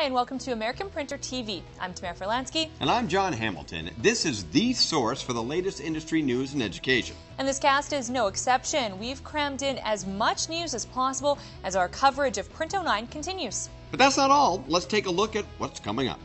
Hi, and welcome to American Printer TV. I'm Tamara Ferlansky. And I'm John Hamilton. This is the source for the latest industry news and education. And this cast is no exception. We've crammed in as much news as possible as our coverage of Print 09 continues. But that's not all. Let's take a look at what's coming up.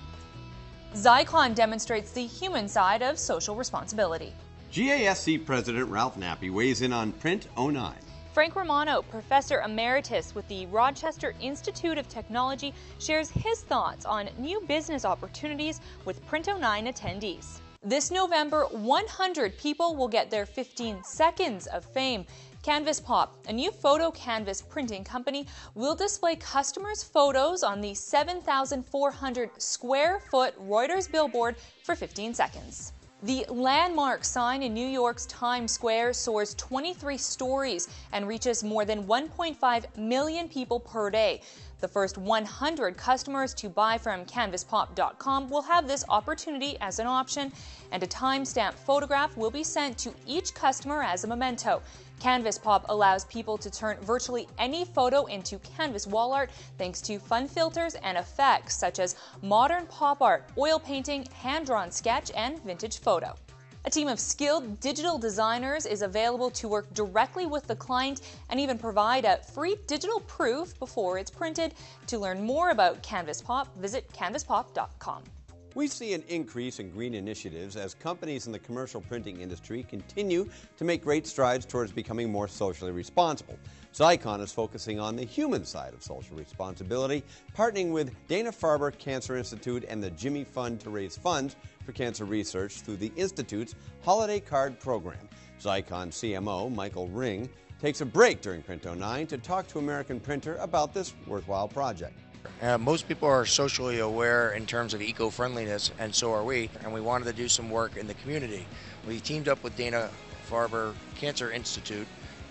Xeikon demonstrates the human side of social responsibility. GASC President Ralph Nappi weighs in on Print 09. Frank Romano, Professor Emeritus with the Rochester Institute of Technology, shares his thoughts on new business opportunities with Print 09 attendees. This November, 100 people will get their 15 seconds of fame. Canvas Pop, a new photo canvas printing company, will display customers' photos on the 7,400 square foot Reuters billboard for 15 seconds. The landmark sign in New York's Times Square soars 23 stories and reaches more than 1.5 million people per day. The first 100 customers to buy from canvaspop.com will have this opportunity as an option, and a time-stamped photograph will be sent to each customer as a memento. Canvas Pop allows people to turn virtually any photo into canvas wall art thanks to fun filters and effects such as modern pop art, oil painting, hand-drawn sketch, and vintage photo. A team of skilled digital designers is available to work directly with the client and even provide a free digital proof before it's printed. To learn more about Canvas Pop, visit canvaspop.com. We see an increase in green initiatives as companies in the commercial printing industry continue to make great strides towards becoming more socially responsible. Xeikon is focusing on the human side of social responsibility, partnering with Dana-Farber Cancer Institute and the Jimmy Fund to raise funds for cancer research through the Institute's Holiday Card Program. Xeikon CMO Michael Ring takes a break during Print 09 to talk to American Printer about this worthwhile project. Most people are socially aware in terms of eco-friendliness, and so are we, and we wanted to do some work in the community. We teamed up with Dana-Farber Cancer Institute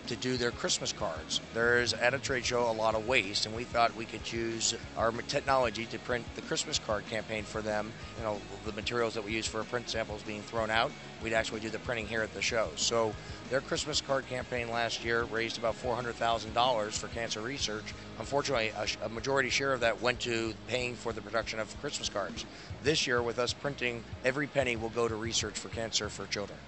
to do their Christmas cards. There's at a trade show a lot of waste, and we thought we could use our technology to print the Christmas card campaign for them. You know, the materials that we use for print samples being thrown out, we'd actually do the printing here at the show. So their Christmas card campaign last year raised about $400,000 for cancer research. Unfortunately, a majority share of that went to paying for the production of Christmas cards. This year, with us printing, every penny will go to research for cancer for children.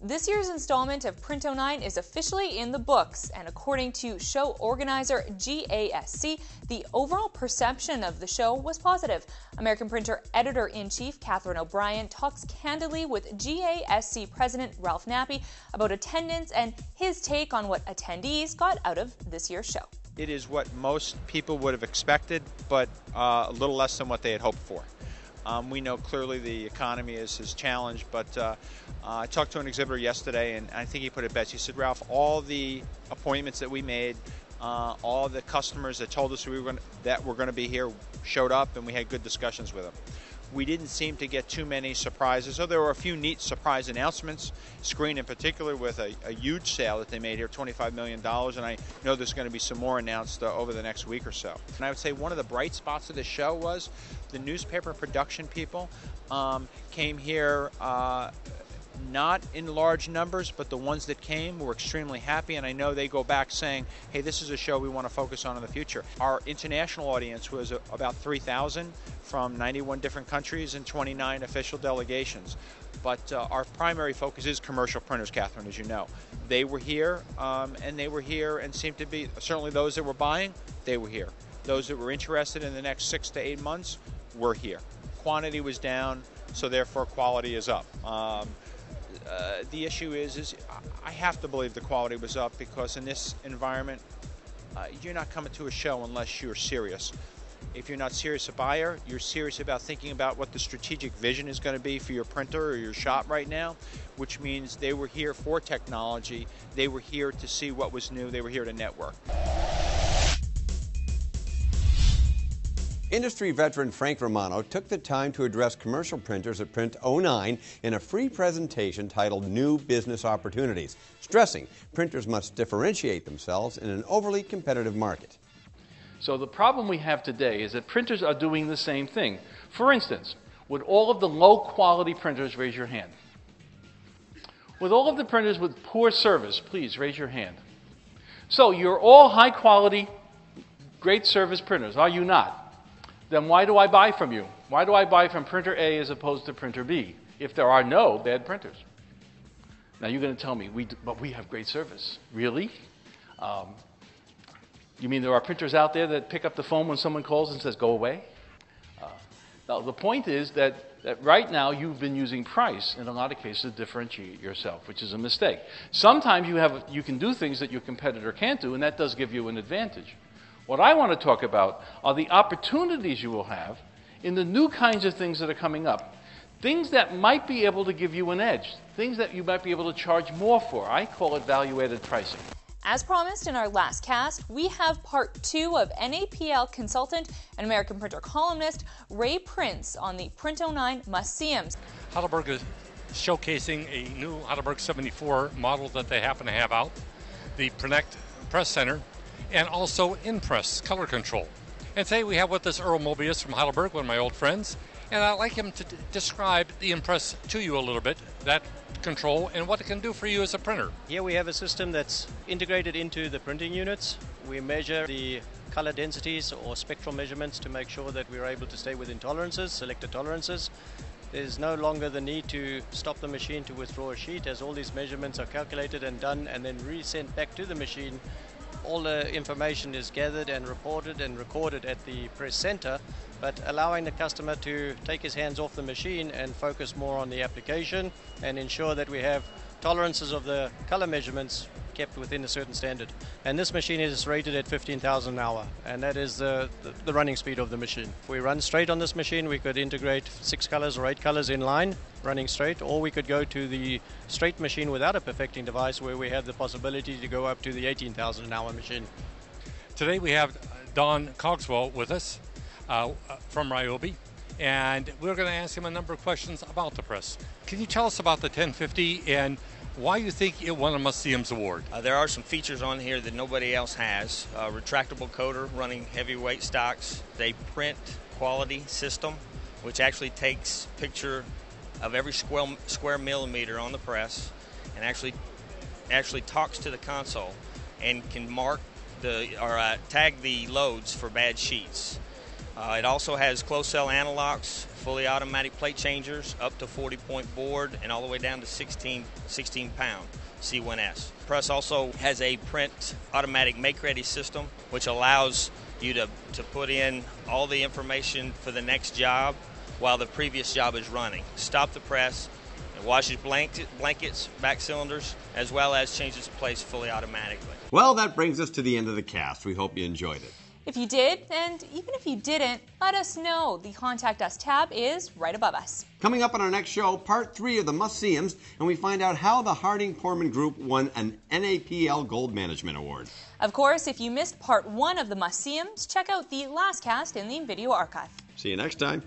This year's installment of Print 09 is officially in the books, and according to show organizer GASC, the overall perception of the show was positive. American Printer Editor-in-Chief Catherine O'Brien talks candidly with GASC President Ralph Nappi about attendance and his take on what attendees got out of this year's show. It is what most people would have expected, but a little less than what they had hoped for. We know clearly the economy is challenged, but I talked to an exhibitor yesterday, and I think he put it best. He said, Ralph, all the appointments that we made, all the customers that told us that we're going to be here showed up, and we had good discussions with them. We didn't seem to get too many surprises, so there were a few neat surprise announcements. Screen in particular with a huge sale that they made here, $25 million, and I know there's going to be some more announced over the next week or so. And I would say one of the bright spots of the show was the newspaper production people came here not in large numbers, but the ones that came were extremely happy, and I know they go back saying, hey, this is a show we want to focus on in the future. Our international audience was about 3,000 from 91 different countries and 29 official delegations. But our primary focus is commercial printers, Catherine, as you know. They were here, and they were here and seemed to be, certainly those that were buying, they were here. Those that were interested in the next 6 to 8 months were here. Quantity was down, so therefore quality is up. The issue is I have to believe the quality was up, because in this environment, you're not coming to a show unless you're serious. If you're not serious a buyer, you're serious about thinking about what the strategic vision is going to be for your printer or your shop right now, which means they were here for technology, they were here to see what was new, they were here to network. Industry veteran Frank Romano took the time to address commercial printers at Print 09 in a free presentation titled New Business Opportunities, stressing printers must differentiate themselves in an overly competitive market. So the problem we have today is that printers are doing the same thing. For instance, would all of the low-quality printers raise your hand? With all of the printers with poor service, please raise your hand. So you're all high-quality, great service printers, are you not? then why do I buy from you? Why do I buy from printer A as opposed to printer B if there are no bad printers? Now you're going to tell me, but we have great service. Really? You mean there are printers out there that pick up the phone when someone calls and says, go away? No, the point is that right now you've been using price in a lot of cases to differentiate yourself, which is a mistake. Sometimes you can do things that your competitor can't do, and that does give you an advantage. What I want to talk about are the opportunities you will have in the new kinds of things that are coming up. Things that might be able to give you an edge. Things that you might be able to charge more for. I call it value-added pricing. As promised in our last cast, we have part 2 of NAPL consultant and American Printer columnist Ray Prince on the Print09 must-see-ems. Heidelberg is showcasing a new Heidelberg 74 model that they happen to have out, the Connect Press Center, and also in-press color control. And today we have with us Earl Mobius from Heidelberg, one of my old friends, and I'd like him to describe the in-press to you a little bit, that control and what it can do for you as a printer. Here we have a system that's integrated into the printing units. We measure the color densities or spectral measurements to make sure that we're able to stay within tolerances, selected tolerances. There's no longer the need to stop the machine to withdraw a sheet, as all these measurements are calculated and done and then resent back to the machine. All the information is gathered and reported and recorded at the press center, but allowing the customer to take his hands off the machine and focus more on the application and ensure that we have tolerances of the color measurements kept within a certain standard. And this machine is rated at 15,000 an hour, and that is the running speed of the machine. If we run straight on this machine, we could integrate 6 colors or 8 colors in line, running straight, or we could go to the straight machine without a perfecting device, where we have the possibility to go up to the 18,000 an hour machine. Today we have Don Cogswell with us from Ryobi, and we're going to ask him a number of questions about the press. Can you tell us about the 1050 and why you think it won a must-see-ems award? There are some features on here that nobody else has. Retractable coder running heavyweight stocks. They print quality system, which actually takes picture of every square millimeter on the press and actually talks to the console and can mark tag the loads for bad sheets. It also has closed cell analogs, fully automatic plate changers, up to 40-point board, and all the way down to 16-pound C1S. Press also has a print automatic make-ready system, which allows you to put in all the information for the next job while the previous job is running. Stop the press, it washes blankets, back cylinders, as well as changes place fully automatically. Well, that brings us to the end of the cast. We hope you enjoyed it. If you did, and even if you didn't, let us know. The Contact Us tab is right above us. Coming up on our next show, part 3 of the must-see-ems, and we find out how the Harding-Corman Group won an NAPL Gold Management Award. Of course, if you missed part 1 of the must-see-ems, check out the last cast in the video archive. See you next time.